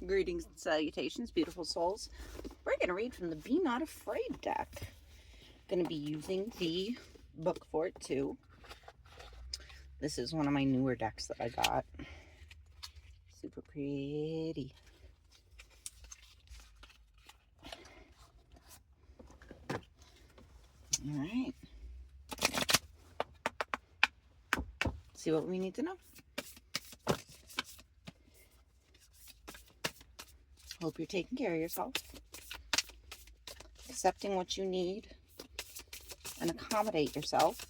Greetings and salutations, beautiful souls. We're going to read from the Be Not Afraid deck. Going to be using the book for it too. This is one of my newer decks that I got. Super pretty. All right. See what we need to know. Hope you're taking care of yourself, accepting what you need, and accommodate yourself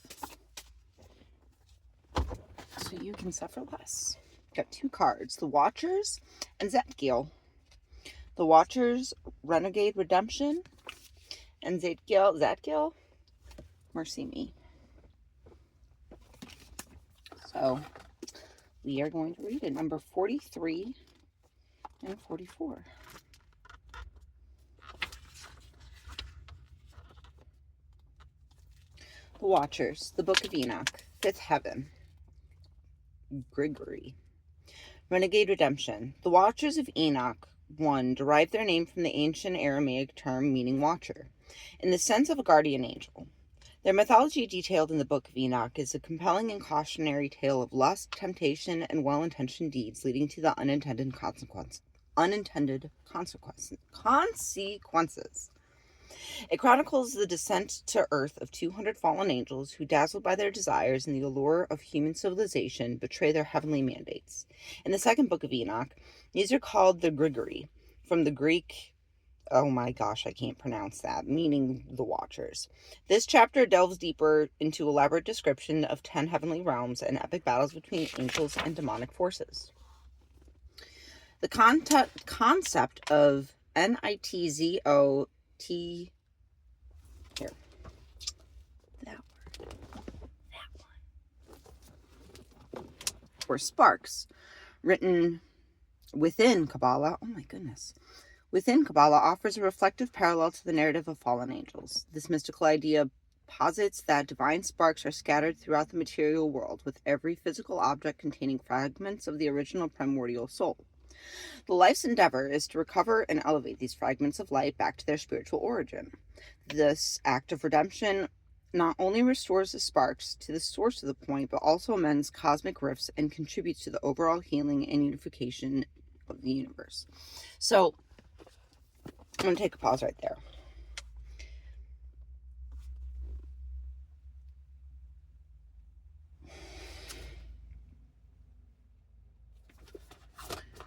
so you can suffer less. Got two cards, the Watchers and Zadkiel. The Watchers, Renegade Redemption, and Zadkiel, Mercy Me. So we are going to read it, number 43 and 44. The Watchers, the Book of Enoch, Fifth Heaven, Grigory. Renegade Redemption. The Watchers of Enoch 1 derive their name from the ancient Aramaic term meaning watcher, in the sense of a guardian angel. Their mythology detailed in the Book of Enoch is a compelling and cautionary tale of lust, temptation, and well-intentioned deeds leading to the unintended consequences. It chronicles the descent to earth of 200 fallen angels who, dazzled by their desires and the allure of human civilization, betray their heavenly mandates. In the second book of Enoch, these are called the Grigory, from the Greek, oh my gosh, I can't pronounce that, meaning the Watchers. This chapter delves deeper into elaborate description of 10 heavenly realms and epic battles between angels and demonic forces. The concept of NITZOT, here, that one, or sparks, written within Kabbalah, oh my goodness, within Kabbalah offers a reflective parallel to the narrative of fallen angels. This mystical idea posits that divine sparks are scattered throughout the material world, with every physical object containing fragments of the original primordial soul. The life's endeavor is to recover and elevate these fragments of light back to their spiritual origin. This act of redemption not only restores the sparks to the source of the point, but also amends cosmic rifts and contributes to the overall healing and unification of the universe. So, I'm going to take a pause right there.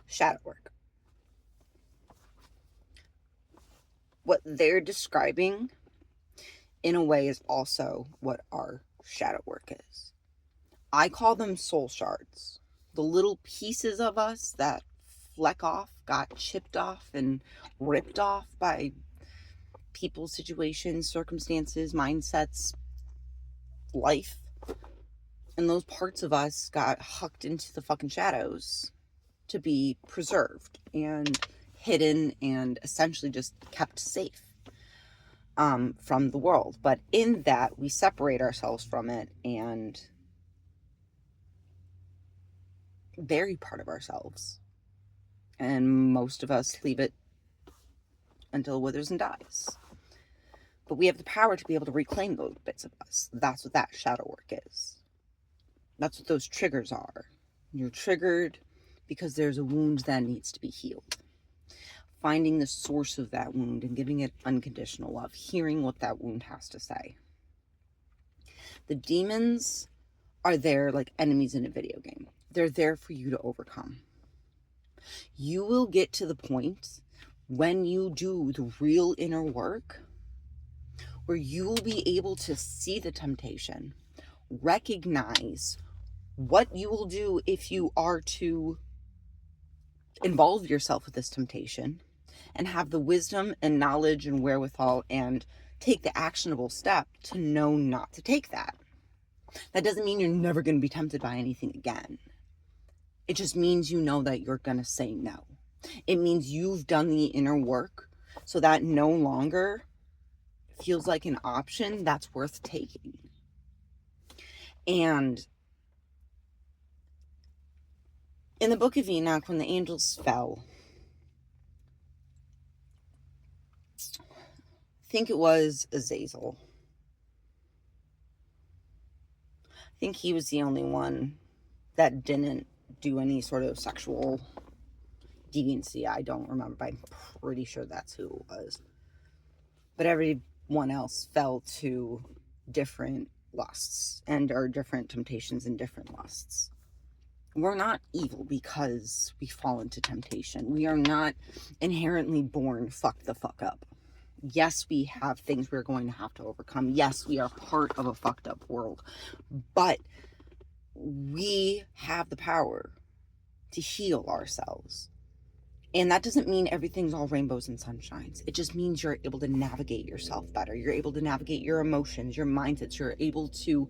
Shadow work. What they're describing, in a way, is also what our shadow work is. I call them soul shards. The little pieces of us that fleck off, got chipped off and ripped off by people, situations, circumstances, mindsets, life. And those parts of us got hucked into the fucking shadows to be preserved and hidden and essentially just kept safe from the world. But in that, we separate ourselves from it and bury part of ourselves. And most of us leave it until it withers and dies. But we have the power to be able to reclaim those bits of us. That's what that shadow work is. That's what those triggers are. You're triggered because there's a wound that needs to be healed. Finding the source of that wound and giving it unconditional love. Hearing what that wound has to say. The demons are there like enemies in a video game. They're there for you to overcome. You will get to the point when you do the real inner work where you will be able to see the temptation, recognize what you will do if you are to involve yourself with this temptation, and have the wisdom and knowledge and wherewithal and take the actionable step to know not to take that. That doesn't mean you're never going to be tempted by anything again. It just means you know that you're going to say no. It means you've done the inner work so that no longer feels like an option that's worth taking. And in the Book of Enoch, when the angels fell, think it was Azazel. I think he was the only one that didn't do any sort of sexual deviancy. I don't remember, but I'm pretty sure that's who it was. But everyone else fell to different lusts and are different temptations and different lusts. We're not evil because we fall into temptation. We are not inherently born fuck the fuck up. Yes, we have things we're going to have to overcome. Yes, we are part of a fucked up world. But we have the power to heal ourselves. And that doesn't mean everything's all rainbows and sunshines. It just means you're able to navigate yourself better. You're able to navigate your emotions, your mindsets. You're able to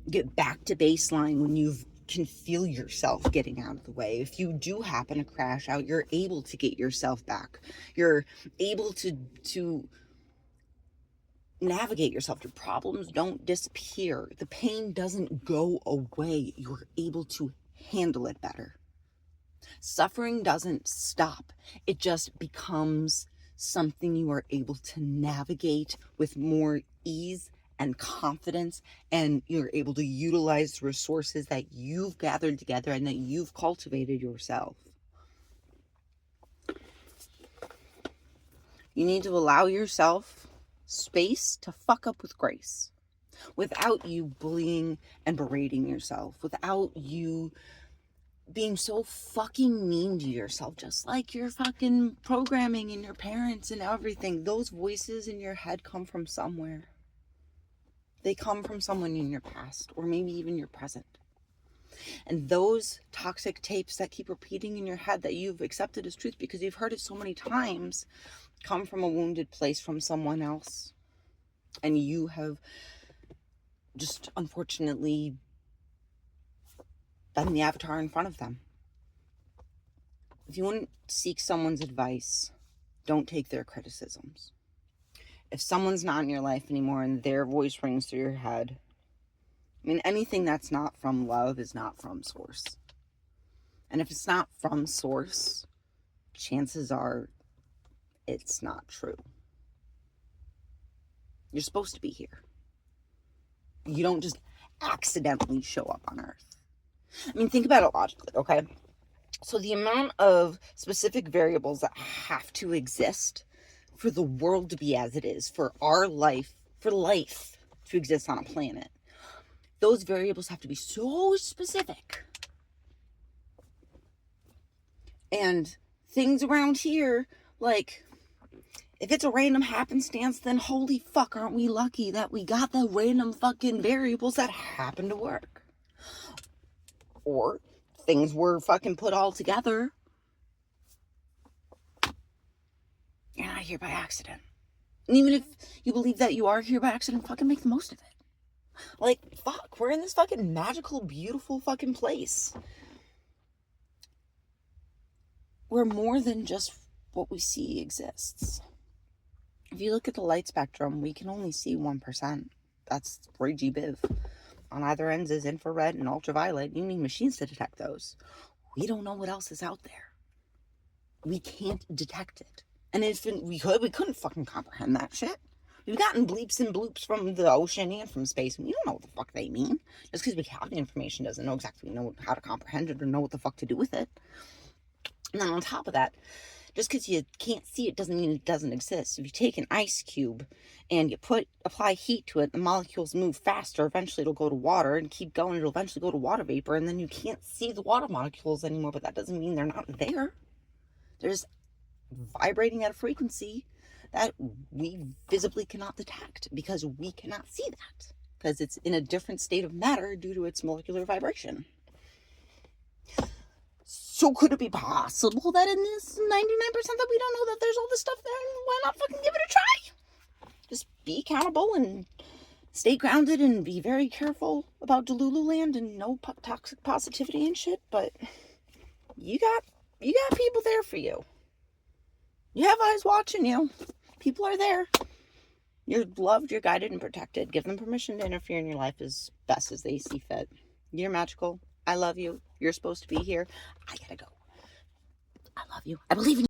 get back to baseline when you can feel yourself getting out of the way. If you do happen to crash out, you're able to get yourself back. You're able to navigate yourself. Your problems don't disappear. The pain doesn't go away. You're able to handle it better. Suffering doesn't stop. It just becomes something you are able to navigate with more ease and confidence, and you're able to utilize the resources that you've gathered together and that you've cultivated yourself. You need to allow yourself space to fuck up with grace, without you bullying and berating yourself, without you being so fucking mean to yourself, just like your fucking programming and your parents and everything. Those voices in your head come from somewhere. They come from someone in your past, or maybe even your present. And those toxic tapes that keep repeating in your head that you've accepted as truth because you've heard it so many times come from a wounded place from someone else. And you have just unfortunately been the avatar in front of them. If you wouldn't seek someone's advice, don't take their criticisms. If someone's not in your life anymore and their voice rings through your head, I mean, anything that's not from love is not from source. And if it's not from source, chances are it's not true. You're supposed to be here. You don't just accidentally show up on Earth. I mean, think about it logically, okay? So the amount of specific variables that have to exist for the world to be as it is, for our life, for life to exist on a planet, those variables have to be so specific. And things around here, like, if it's a random happenstance, then holy fuck, aren't we lucky that we got the random fucking variables that happen to work? Or things were fucking put all together. You're not here by accident. And even if you believe that you are here by accident, fucking make the most of it. Like, fuck, we're in this fucking magical, beautiful fucking place. Where more than just what we see exists. If you look at the light spectrum, we can only see 1%. That's 3 GBIV. On either ends is infrared and ultraviolet. You need machines to detect those. We don't know what else is out there. We can't detect it. And if we couldn't fucking comprehend that shit. We've gotten bleeps and bloops from the ocean and from space, and we don't know what the fuck they mean. Just because we have the information doesn't know exactly how to comprehend it or know what the fuck to do with it. And then on top of that, just because you can't see it doesn't mean it doesn't exist. If you take an ice cube and you apply heat to it, the molecules move faster. Eventually it'll go to water, and keep going. It'll eventually go to water vapor, and then you can't see the water molecules anymore, but that doesn't mean they're not there. They're just vibrating at a frequency that we visibly cannot detect because we cannot see that because it's in a different state of matter due to its molecular vibration. So could it be possible that in this 99% that we don't know that there's all this stuff there, and why not fucking give it a try? Just be accountable and stay grounded and be very careful about Delulu land and no toxic positivity and shit, but you got people there for you. You have eyes watching you. People are there. You're loved, you're guided, and protected. Give them permission to interfere in your life as best as they see fit. You're magical. I love you. You're supposed to be here. I gotta go. I love you. I believe in you.